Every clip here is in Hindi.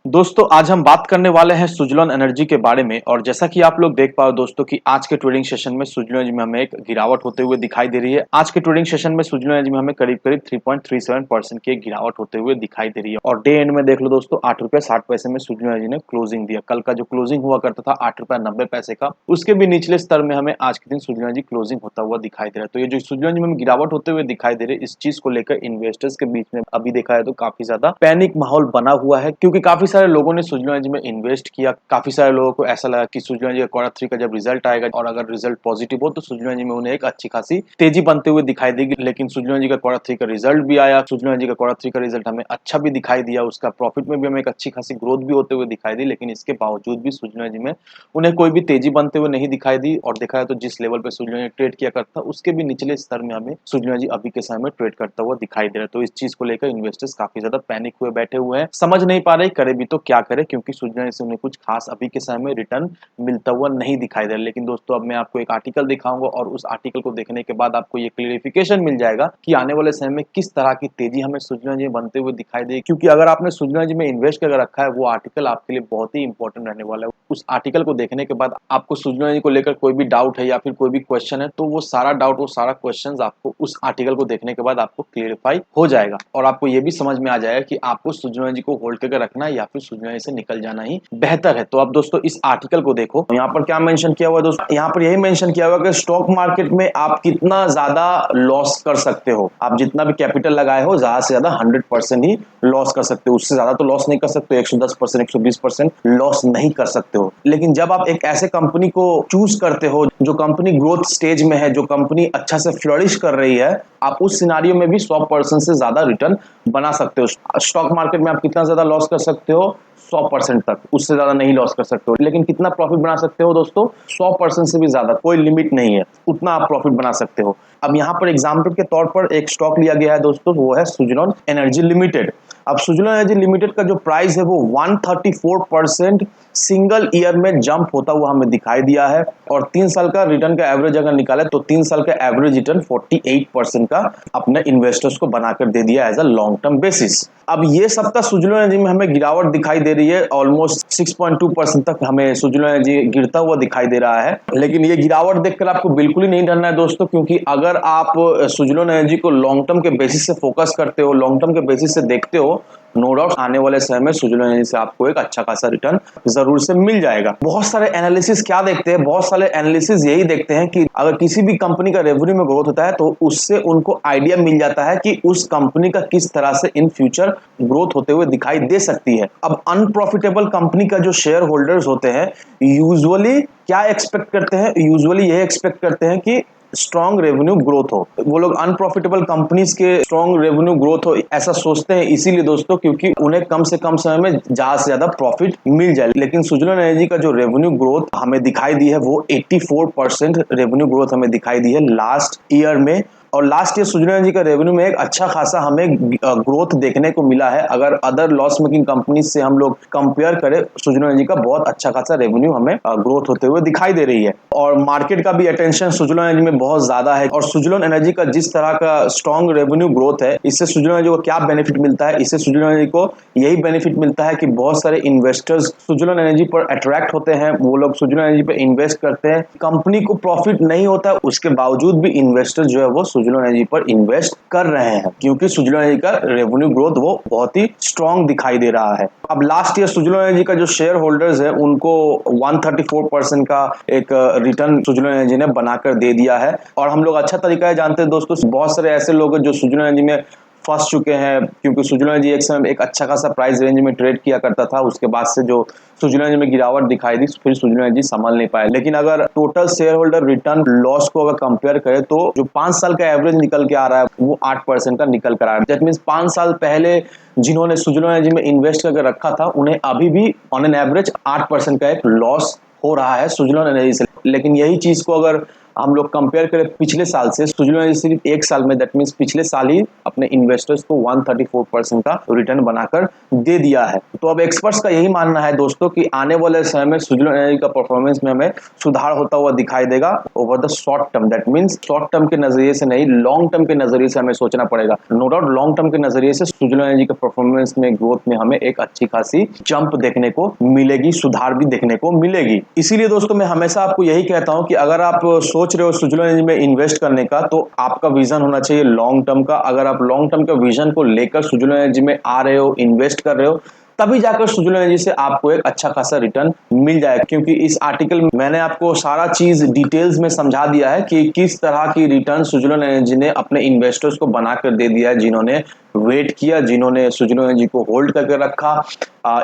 दोस्तों आज हम बात करने वाले हैं सुजलॉन एनर्जी के बारे में। और जैसा कि आप लोग देख पाओ दोस्तों कि आज के ट्रेडिंग सेशन में सुजलॉन एनर्जी में हमें एक गिरावट होते हुए दिखाई दे रही है। आज के ट्रेडिंग सेशन में सुजलॉन एनर्जी में हमें करीब करीब 3.37% की एक गिरावट होते हुए दिखाई दे रही है। और डे एंड में देख लो दोस्तों, 8 रुपये 60 पैसे में सुजलॉन एनर्जी ने क्लोजिंग दिया। कल का जो क्लोजिंग हुआ करता था 8 रुपये 90 पैसे का, उसके भी निचले स्तर में हमें आज के दिन सुजलॉन एनर्जी क्लोजिंग होता हुआ दिखाई दे रहा है। तो ये जो सुजलॉन एनर्जी में गिरावट होते हुए दिखाई दे रही है, इस चीज को लेकर इन्वेस्टर्स के बीच में अभी देखा है तो काफी ज्यादा पैनिक माहौल बना हुआ है, क्योंकि काफी सारे लोगों ने सुजलॉन एनर्जी में इन्वेस्ट किया। काफी सारे लोगों को ऐसा लगा कि सुजलॉन एनर्जी का क्वार्टर 3 का जब रिजल्ट आएगा और अगर रिजल्ट पॉजिटिव हो तो सुजलॉन एनर्जी में उन्हें एक अच्छी खासी तेजी बनते हुए दिखाई देगी। लेकिन सुजलॉन एनर्जी का क्वार्टर 3 का रिजल्ट भी आया। सुजलॉन एनर्जी का क्वार्टर 3 का रिजल्ट हमें अच्छा भी दिखाई दिया, उसका प्रॉफिट में भी हमें एक अच्छी खासी ग्रोथ भी होते हुए दिखाई दी। लेकिन इसके बावजूद भी सुजलॉन एनर्जी में उन्हें कोई भी तेजी बनते हुए नहीं दिखाई दी। और देखा है तो जिस लेवल पे सुजलॉन एनर्जी ट्रेड किया करता था उसके भी निचले स्तर में हमें सुजलॉन एनर्जी अभी के समय में ट्रेड करता हुआ दिखाई दे रहा है। तो इस चीज को लेकर इन्वेस्टर्स काफी ज्यादा पैनिक हुए बैठे हुए हैं, समझ नहीं पा रहे करे भी तो क्या करे, क्योंकि सुजलॉन एनर्जी से उन्हें कुछ खास अभी के समय में रिटर्न मिलता हुआ नहीं दिखाई दे रहा। लेकिन दोस्तों अब मैं आपको एक आर्टिकल दिखाऊंगा और उस आर्टिकल को देखने के बाद आपको ये क्लियरिफिकेशन मिल जाएगा कि आने वाले समय में किस तरह की तेजी हमें सुजलॉन एनर्जी बनते हुए दिखाई दे। क्योंकि अगर आपने सुजलॉन एनर्जी में इन्वेस्ट करके रखा है, वो आर्टिकल आपके लिए बहुत ही इंपॉर्टेंट रहने वाला है। उस आर्टिकल को देखने के बाद आपको सुजलॉन एनर्जी को लेकर कोई भी डाउट है या फिर कोई भी क्वेश्चन है तो वो सारा डाउट, वो सारा क्वेश्चन आपको उस आर्टिकल को देखने के बाद आपको क्लियरिफाई हो जाएगा। और आपको ये भी समझ में आ जाएगा कि आपको सुजलॉन एनर्जी को होल्ड करके रखना है या फिर सुजलॉन एनर्जी से निकल जाना ही बेहतर है। तो अब दोस्तों इस आर्टिकल को देखो, यहाँ पर क्या मेंशन किया हुआ है दोस्तों, यहाँ पर यही मेंशन किया हुआ है कि स्टॉक मार्केट में आप कितना ज्यादा लॉस कर सकते हो। आप जितना भी कैपिटल लगाए हो ज्यादा से ज्यादा 100% ही लॉस कर सकते हो, उससे ज्यादा तो लॉस नहीं कर सकते। 110% 120% लॉस नहीं कर सकते हो। लेकिन जब आप एक ऐसे कंपनी को चूज करते हो जो कंपनी ग्रोथ स्टेज में है, जो कंपनी अच्छा से फ्लरिश कर रही है, आप उस सिनारियो में भी 100% से ज्यादा रिटर्न बना सकते हो। स्टॉक मार्केट में आप कितना ज्यादा लॉस कर सकते हो? 100% तक, उससे ज्यादा नहीं लॉस कर सकते हो। लेकिन कितना प्रॉफिट बना सकते हो दोस्तों? 100% से भी ज्यादा, कोई लिमिट नहीं है, उतना आप प्रॉफिट बना सकते हो। अब यहाँ पर एग्जाम्पल के तौर पर एक स्टॉक लिया गया है दोस्तों, वो है सुजलॉन एनर्जी लिमिटेड। अब सुजलॉन एनर्जी लिमिटेड का जो प्राइस है वो 134% सिंगल ईयर में जंप होता हुआ हमें दिखाई दिया है। और 3 साल का रिटर्न का एवरेज अगर निकाले तो 3 साल का एवरेज रिटर्न 48% का अपने इन्वेस्टर्स को बनाकर दे दिया as a long term basis. अब ये सप्ताह सुजलॉन एनर्जी में हमें गिरावट दिखाई दे रही है, ऑलमोस्ट 6.2% तक हमें सुजलॉन एनर्जी गिरता हुआ दिखाई दे रहा है। लेकिन ये गिरावट देखकर आपको बिल्कुल ही नहीं डरना है दोस्तों, क्योंकि अगर आप सुजलॉन एनर्जी को लॉन्ग टर्म के बेसिस से फोकस करते हो, लॉन्ग टर्म के बेसिस से देखते हो, नो डाउट आने वाले समय में सुजलॉन एनर्जी से आपको एक अच्छा खासा रिटर्न जरूर से मिल जाएगा। बहुत सारे एनालिसिस क्या देखते हैं, बहुत सारे एनालिसिस यही देखते हैं कि अगर किसी भी कंपनी का रेवेन्यू में ग्रोथ होता है तो उससे उनको आइडिया मिल जाता है कि उस कंपनी का किस तरह से इन फ्यूचर ग्रोथ होते हुए दिखाई दे सकती है। अब अनप्रॉफिटेबल कंपनी का जो शेयर होल्डर्स होते हैं यूजुअली क्या एक्सपेक्ट करते हैं? यूजुअली ये एक्सपेक्ट करते हैं कि स्ट्रॉन्ग रेवेन्यू ग्रोथ हो। वो लोग अनप्रॉफिटेबल कंपनीज के स्ट्रॉन्ग रेवेन्यू ग्रोथ हो ऐसा सोचते हैं, इसीलिए दोस्तों क्योंकि उन्हें कम से कम समय में ज्यादा से ज्यादा प्रॉफिट मिल जाए। लेकिन सुजलॉन एनर्जी का जो रेवेन्यू ग्रोथ हमें दिखाई दी है वो 84% रेवेन्यू ग्रोथ हमें दिखाई दी है लास्ट ईयर में। और लास्ट ईयर सुजलॉन एनर्जी का रेवेन्यू में एक अच्छा खासा हमें ग्रोथ देखने को मिला है। अगर अदर लॉस मेकिंग कंपनीज से हम लोग कंपेयर करें, सुजलॉन एनर्जी का बहुत अच्छा खासा रेवेन्यू हमें ग्रोथ होते हुए दिखाई दे रही है। और मार्केट का भी अटेंशन सुजलॉन एनर्जी में बहुत ज्यादा है। और सुजलॉन एनर्जी का जिस तरह का स्ट्रॉन्ग रेवेन्यू ग्रोथ है, इससे सुजलॉन एनर्जी को क्या बेनिफिट मिलता है? इससे सुजलॉन एनर्जी को यही बेनिफिट मिलता है कि बहुत सारे इन्वेस्टर्स सुजलॉन एनर्जी पर अट्रैक्ट होते हैं, वो लोग सुजलॉन एनर्जी पर इन्वेस्ट करते हैं। कंपनी को प्रॉफिट नहीं होता, उसके बावजूद भी इन्वेस्टर जो है वो सुजलॉन एनर्जी पर इन्वेस्ट कर रहे हैं, क्योंकि सुजलॉन एनर्जी का रेवेन्यू ग्रोथ वो बहुत ही स्ट्रॉन्ग दिखाई दे रहा है। अब लास्ट ईयर सुजलॉन एनर्जी का जो शेयर होल्डर्स है उनको 134% का एक रिटर्न सुजलॉन एनर्जी ने बनाकर दे दिया है। और हम लोग अच्छा तरीका है जानते हैं दोस्तों, बहुत सारे ऐसे लोग हैं जो सुजलॉन एनर्जी में फंस चुके हैं, क्योंकि सुजलॉन एनर्जी एक समय एक अच्छा खासा प्राइस रेंज में ट्रेड किया करता था। उसके बाद से जो सुजलॉन एनर्जी में गिरावट दिखाई दी, फिर सुजलॉन एनर्जी संभाल नहीं पाया। लेकिन अगर total share holder return loss को अगर कंपेयर करें तो जो 5 साल का एवरेज निकल के आ रहा है वो 8% का निकल कर आ रहा है। दैट मींस 5 साल पहले जिन्होंने सुजलॉन एनर्जी में इन्वेस्ट करके रखा था उन्हें अभी भी ऑन एन एवरेज 8% का एक लॉस हो रहा है सुजलॉन एनर्जी से। लेकिन यही चीज को अगर हम लोग कंपेयर करें पिछले साल से, सुजुलोन एनर्जी सिर्फ एक साल में, दैट मीन्स पिछले साल ही अपने इन्वेस्टर्स को 134% का रिटर्न बनाकर दे दिया है। तो अब एक्सपर्ट्स का यही मानना है दोस्तों कि आने वाले समय में सुजुलोन एनर्जी का परफॉर्मेंस में हमें सुधार होता हुआ दिखाई देगा over the short term. That means short term के नजरिए से नहीं, लॉन्ग टर्म के नजरिए से हमें सोचना पड़ेगा। नो डाउट लॉन्ग टर्म के नजरिए से सुजुलोन एनर्जी के परफॉर्मेंस में, ग्रोथ में हमें एक अच्छी खासी जंप देखने को मिलेगी, सुधार भी देखने को मिलेगी। इसीलिए दोस्तों मैं हमेशा आपको यही कहता हूं कि अगर आप सोच रहे हो सुजुलोन एनर्जी में इन्वेस्ट करने का, तो आपका विजन होना चाहिए लॉन्ग टर्म का। अगर आप लॉन्ग टर्म के विजन को लेकर सुजुलोन एनर्जी में आ रहे हो, इन्वेस्ट कर रहे हो, तभी जाकर सुजुलोन एनर्जी से आपको एक अच्छा खासा रिटर्न मिल जाएगा। क्योंकि इस आर्टिकल में मैंने आपको सारा चीज डिटेल्स में समझा दिया है कि किस तरह की रिटर्न सुजुलोन एनर्जी ने अपने इन्वेस्टर्स को बनाकर दे दिया है, जिन्होंने वेट किया, जिन्होंने सुजुलोन एनर्जी को होल्ड करके रखा।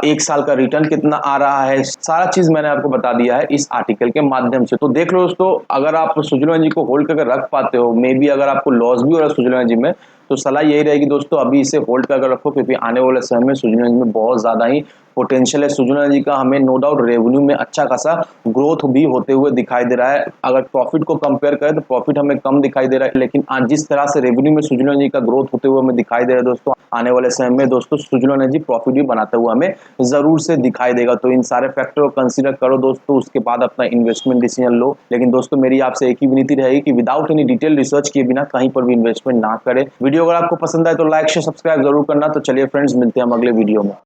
एक साल का रिटर्न कितना आ रहा है, सारा चीज मैंने आपको बता दिया है इस आर्टिकल के माध्यम से। तो देख लो दोस्तों, अगर आप सुजुलोन एनर्जी को होल्ड करके रख पाते हो, मे बी अगर आपको लॉस भी हो रहा है सुजुलोन एनर्जी में, तो सलाह यही रहेगी दोस्तों अभी इसे होल्ड करके रखो, क्योंकि आने वाले समय में सुजुलोन एनर्जी में बहुत ज्यादा ही पोटेंशियल है। सुजुलोन एनर्जी का हमें नो डाउट रेवेन्यू में अच्छा खासा ग्रोथ भी होते हुए दिखाई दे रहा है। अगर प्रॉफिट को कंपेयर करें तो प्रॉफिट हमें कम दिखाई दे रहा है, लेकिन आज जिस तरह से रेवेन्यू में सुजुलोन एनर्जी का ग्रोथ होते हुए हमें दिखाई दे रहा है दोस्तों, आने वाले समय में दोस्तों सुजुलोन एनर्जी प्रॉफिट भी बनाते हुए हमें जरूर से दिखाई देगा। तो इन सारे फैक्टर को कंसीडर करो दोस्तों, उसके बाद अपना इन्वेस्टमेंट डिसीजन लो। लेकिन दोस्तों मेरी आपसे एक ही विनती रहेगी कि विदाउट एनी डिटेल रिसर्च किए बिना कहीं पर भी इन्वेस्टमेंट ना करें। वीडियो अगर आपको पसंद आए तो लाइक शेयर सब्सक्राइब जरूर करना। तो चलिए फ्रेंड्स, मिलते हैं हम अगले वीडियो में।